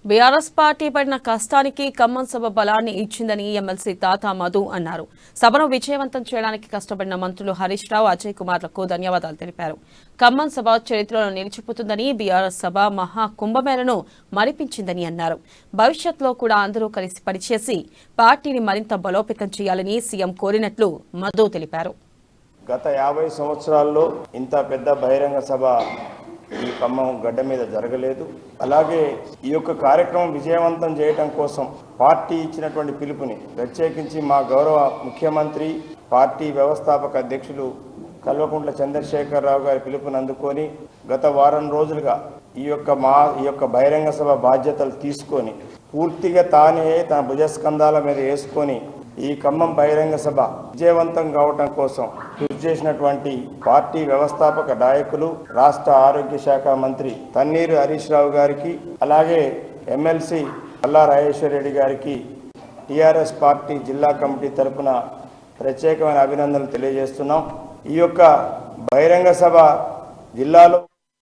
BRS party పడిన కష్టానికి ఖమ్మం సభ బలాన్ని ఇచ్చిందని ఎమ్మెల్సీ తాతా మధు అన్నారు. సభను విజయవంతం చేయడానికి కష్టపడిన మంత్రులు హరీష్ రావు, అజయ్ కుమార్లకు ధన్యవాదాలు తెలిపారు. ఖమ్మం సభ చరిత్రలో నిలిచిపోతుందని, బీఆర్ఎస్ సభ మహా కుంభమేళను మరిపించిందని అన్నారు. భవిష్యత్తులో కూడా అందరూ కలిసి పనిచేసి పార్టీని మరింత బలోపేతం చేయాలని సీఎం కోరినట్లు మధు తెలిపారు. గత 50 సంవత్సరాల్లో ఇంత పెద్ద బహిరంగ సభ ఈ ఖమ్మం గడ్డ మీద జరగలేదు. అలాగే ఈ యొక్క కార్యక్రమం విజయవంతం చేయడం కోసం పార్టీ ఇచ్చినటువంటి పిలుపుని ప్రత్యేకించి మా గౌరవ ముఖ్యమంత్రి, పార్టీ వ్యవస్థాపక అధ్యక్షులు కల్వకుంట్ల చంద్రశేఖరరావు గారి పిలుపుని అందుకొని గత వారం రోజులుగా ఈ యొక్క బహిరంగ సభ బాధ్యతలు తీసుకొని పూర్తిగా తానే తన భుజస్కంధాల మీద వేసుకొని ఈ ఖమ్మం బహిరంగ సభ విజయవంతం కావటం కోసం కృషి చేసినటువంటి పార్టీ వ్యవస్థాపక నాయకులు, రాష్ట్ర ఆరోగ్య శాఖ మంత్రి తన్నీరు హరీష్ రావు గారికి, అలాగే ఎమ్మెల్సీ పల్లా రాజేశ్వర్ రెడ్డి గారికి టీఆర్ఎస్ పార్టీ జిల్లా కమిటీ తరఫున ప్రత్యేకమైన అభినందనలు తెలియజేస్తున్నాం. ఈ యొక్క బహిరంగ సభ జిల్లాలో